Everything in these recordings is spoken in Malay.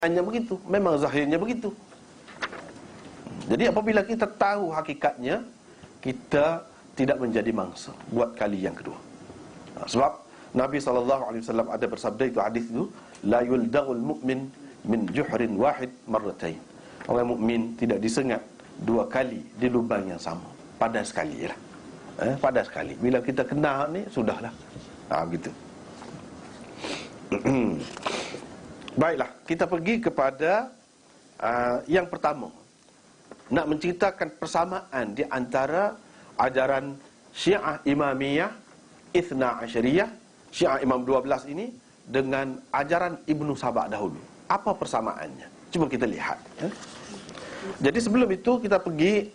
hanya begitu, memang zahirnya begitu. Jadi apabila kita tahu hakikatnya, kita tidak menjadi mangsa buat kali yang kedua. Sebab Nabi SAW ada bersabda, itu hadis itu, la yuldagul mu'min min juhrin wahid marratain. Orang mukmin tidak disengat dua kali di lubang yang sama. Padas sekali lah. Padas sekali. Bila kita kena ni, sudahlah. Begitu. Baiklah, kita pergi kepada yang pertama. Nak menceritakan persamaan di antara ajaran Syiah Imamiyah Ithna Asyariyah, Syiah Imam 12 ini, dengan ajaran Ibnu Saba dahulu. Apa persamaannya? Cuba kita lihat. Jadi sebelum itu kita pergi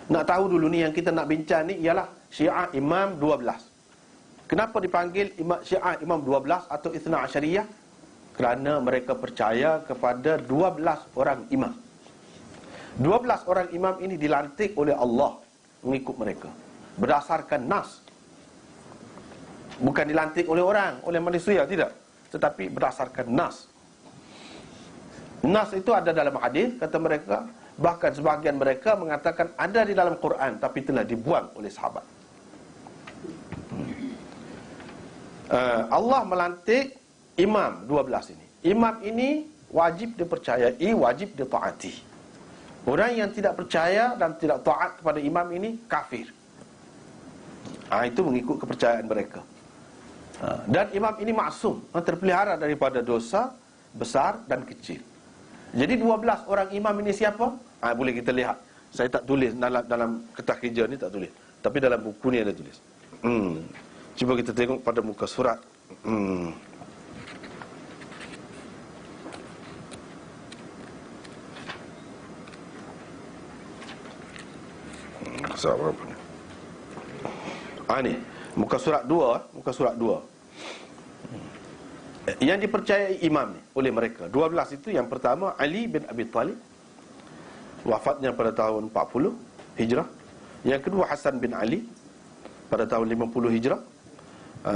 nak tahu dulu ni, yang kita nak bincang ni ialah Syiah Imam 12. Kenapa dipanggil Syiah Imam 12 atau Ithna Asyariyah? Kerana mereka percaya kepada 12 orang imam. 12 orang imam ini dilantik oleh Allah mengikut mereka berdasarkan nas. Bukan dilantik oleh orang, oleh manusia, tidak, tetapi berdasarkan nas. Nas itu ada dalam hadis, kata mereka. Bahkan sebahagian mereka mengatakan ada di dalam Quran, tapi telah dibuang oleh sahabat. Allah melantik imam 12 ini. Imam ini wajib dipercayai, wajib ditaati. Orang yang tidak percaya dan tidak taat kepada imam ini kafir. Itu mengikut kepercayaan mereka. Dan imam ini maksum, terpelihara daripada dosa besar dan kecil. Jadi 12 orang imam ini siapa? Boleh kita lihat. Saya tak tulis dalam kertas kerja ni, tak tulis, tapi dalam buku ni ada tulis. Cuba kita tengok pada muka surat. Surat berapa ni? Ni muka surat 2, muka surat 2. Yang dipercayai imam ni oleh mereka 12 itu, yang pertama Ali bin Abi Talib, wafatnya pada tahun 40 Hijrah. Yang kedua Hasan bin Ali, pada tahun 50 Hijrah.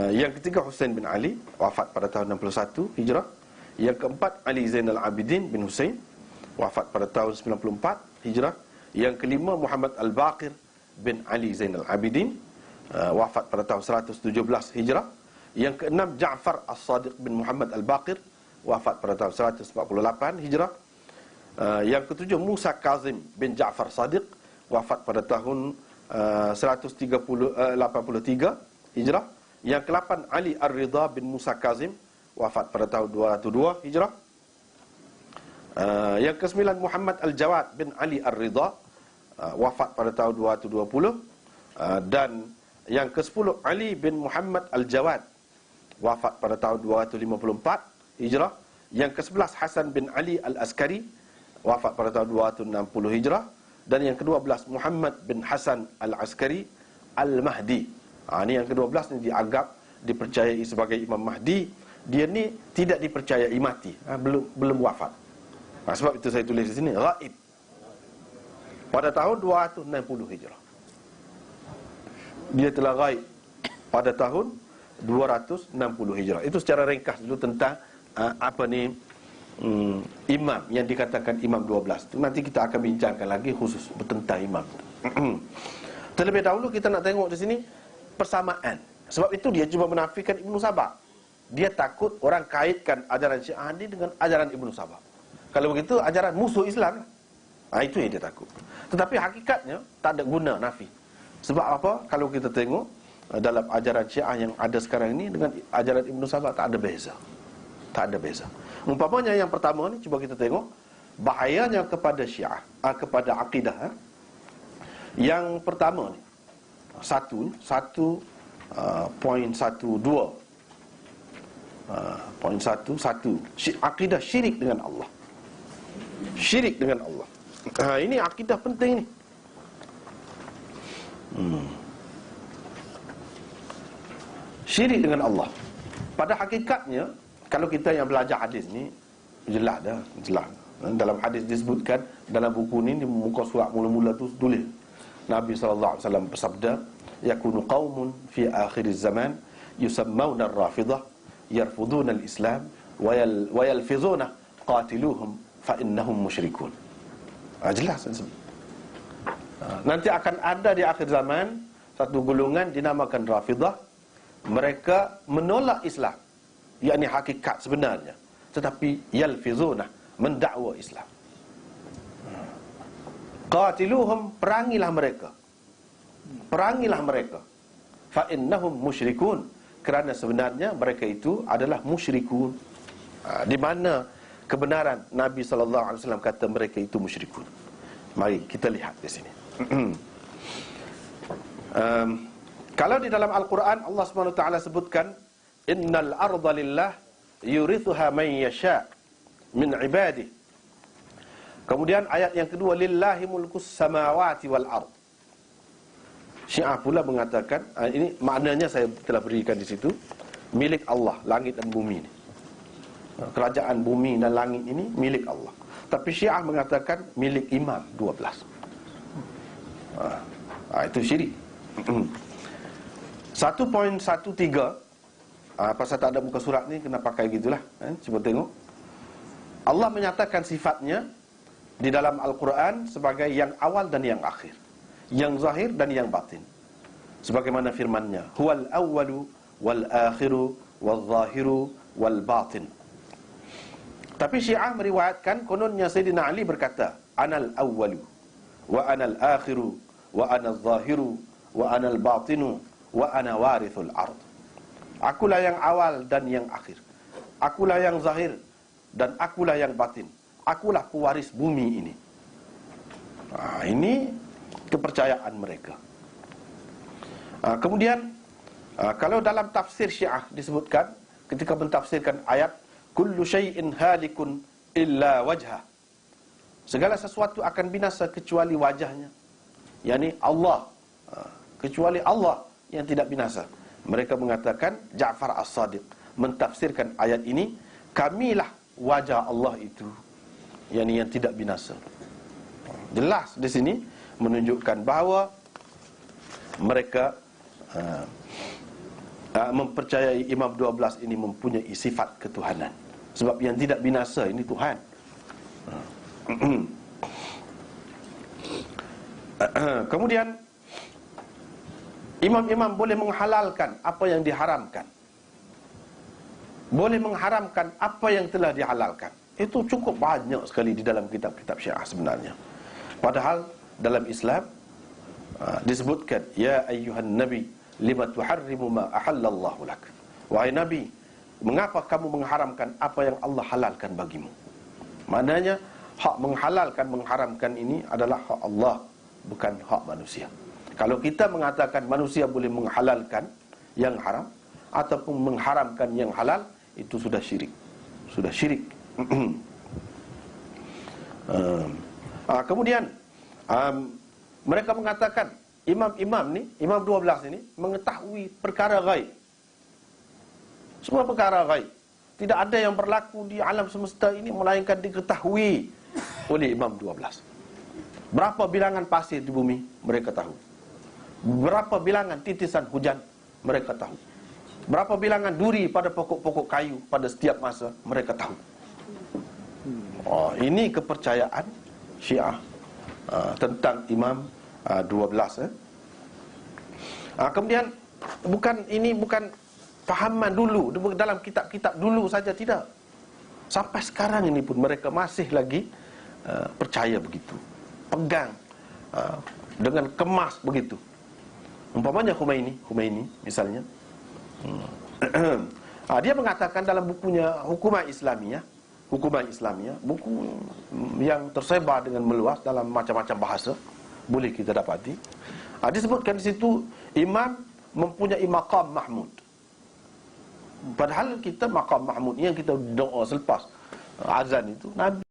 Yang ketiga Husain bin Ali, wafat pada tahun 61 Hijrah. Yang keempat Ali Zainal Abidin bin Husain, wafat pada tahun 94 Hijrah. Yang kelima Muhammad Al-Baqir bin Ali Zainal Abidin, wafat pada tahun 117 Hijrah. Yang keenam Ja'far As-Sadiq bin Muhammad Al-Baqir, wafat pada tahun 148 Hijrah. Yang ketujuh Musa Kazim bin Ja'far Sadiq, wafat pada tahun 183 Hijrah. Yang ke-8 Ali Ar-Ridha bin Musa Kazim, wafat pada tahun 202 Hijrah. Yang ke-9 Muhammad Al-Jawad bin Ali Ar-Ridha, wafat pada tahun 220. Dan yang ke-10 Ali bin Muhammad Al-Jawad, wafat pada tahun 254 Hijrah. Yang ke-11 Hasan bin Ali Al-Askari, wafat pada tahun 260 Hijrah. Dan yang ke-12 Muhammad bin Hasan Al-Askari Al-Mahdi. Ini yang ke-12 ni dianggap, dipercayai sebagai Imam Mahdi. Dia ni tidak dipercayai mati, belum wafat. Sebab itu saya tulis di sini ghaib, pada tahun 260 Hijrah. Dia telah ghaib pada tahun 260 Hijrah. Itu secara ringkas dulu tentang imam yang dikatakan Imam 12. Nanti kita akan bincangkan lagi khusus tentang imam. Terlebih dahulu kita nak tengok di sini persamaan. Sebab itu dia cuba menafikan Ibnu Saba. Dia takut orang kaitkan ajaran Syiah ini dengan ajaran Ibnu Saba. Kalau begitu ajaran musuh Islam. Itu yang dia takut. Tetapi hakikatnya tak ada guna nafi. Sebab apa? Kalau kita tengok dalam ajaran Syiah yang ada sekarang ini dengan ajaran Ibnu Saba, tak ada beza. Tak ada beza. Umpamanya yang pertama ni, cuba kita tengok bahayanya kepada Syiah, kepada akidah. Yang pertama ni, poin 12. Poin 1, akidah syirik dengan Allah. Syirik dengan Allah. Ini akidah penting ni. Syirik dengan Allah. Pada hakikatnya, kalau kita yang belajar hadis ni, jelas dah, jelas. Dalam hadis disebutkan, dalam buku ni, di muka surat mula-mula tu tulis, Nabi SAW bersabda, yakunu qaumun fi akhir zaman yusammawna ar-rafidah yarfuduna al-islam wayalfizuna qatiluhum fa innahum musyrikun. Jelas. Nanti akan ada di akhir zaman satu golongan dinamakan Rafidah. Mereka menolak Islam, yakni hakikat sebenarnya, tetapi yalfizuna, mendakwa Islam. Qatiluhum, perangilah mereka. Fa innahum musyrikun, kerana sebenarnya mereka itu adalah musyrikun. Di mana kebenaran Nabi SAW kata mereka itu musyrikun? Mari kita lihat di sini. Kalau di dalam Al-Quran Allah SWT sebutkan, innal arda lillah yurithuha man yasha' min ibadih. Kemudian ayat yang kedua, lillahi mulkus samawati wal ard. Syiah pula mengatakan, ini maknanya saya telah berikan di situ, milik Allah, langit dan bumi ini. Kerajaan bumi dan langit ini milik Allah. Tapi Syiah mengatakan milik Imam 12. Itu syirik. 1.13, pasal tak ada muka surat ni kena pakai gitulah. Cuba tengok. Allah menyatakan sifatnya di dalam Al-Quran sebagai yang awal dan yang akhir, yang zahir dan yang batin. Sebagaimana firman-Nya, huwal awwalu wal akhiru wal zahiru wal batin. Tapi Syiah meriwayatkan kononnya Sayyidina Ali berkata, anal awwalu wa anal akhiru wa anal zahiru wa anal batinu wa ana warithul ard. Akulah yang awal dan yang akhir. Akulah yang zahir dan akulah yang batin. Akulah pewaris bumi ini. Ini kepercayaan mereka. Kemudian kalau dalam tafsir Syiah disebutkan ketika mentafsirkan ayat kullu syai'in halikun illa wajhah, segala sesuatu akan binasa kecuali wajahnya, yakni Allah, kecuali Allah yang tidak binasa. Mereka mengatakan, Ja'far As-Sadiq mentafsirkan ayat ini, kamilah wajah Allah itu, yakni yang tidak binasa. Jelas di sini menunjukkan bahawa mereka mempercayai Imam 12 ini mempunyai sifat ketuhanan. Sebab yang tidak binasa ini Tuhan. Kemudian imam-imam boleh menghalalkan apa yang diharamkan, boleh mengharamkan apa yang telah dihalalkan. Itu cukup banyak sekali di dalam kitab-kitab Syiah sebenarnya. Padahal dalam Islam disebutkan, ya ayyuhan nabi lima tuharrimu ma ahallallahu lak. Wahai Nabi, mengapa kamu mengharamkan apa yang Allah halalkan bagimu? Maknanya hak menghalalkan, mengharamkan ini adalah hak Allah, bukan hak manusia. Kalau kita mengatakan manusia boleh menghalalkan yang haram ataupun mengharamkan yang halal, itu sudah syirik. Sudah syirik. Kemudian mereka mengatakan imam-imam ni, Imam 12 ini mengetahui perkara ghaib. Semua perkara ghaib. Tidak ada yang berlaku di alam semesta ini melainkan diketahui oleh Imam 12. Berapa bilangan pasir di bumi, mereka tahu. Berapa bilangan titisan hujan, mereka tahu. Berapa bilangan duri pada pokok-pokok kayu pada setiap masa, mereka tahu. Ini kepercayaan Syiah tentang Imam 12. Kemudian bukan fahaman dulu dalam kitab-kitab dulu saja, tidak. Sampai sekarang ini pun mereka masih lagi percaya begitu, pegang dengan kemas begitu. Umpamanya Khomeini misalnya, dia mengatakan dalam bukunya Hukumah Islamiyah, buku yang tersebar dengan meluas dalam macam-macam bahasa, boleh kita dapati. Disebutkan di situ imam mempunyai maqam mahmud. Padahal kita maqam mahmud yang kita doa selepas azan itu, Nabi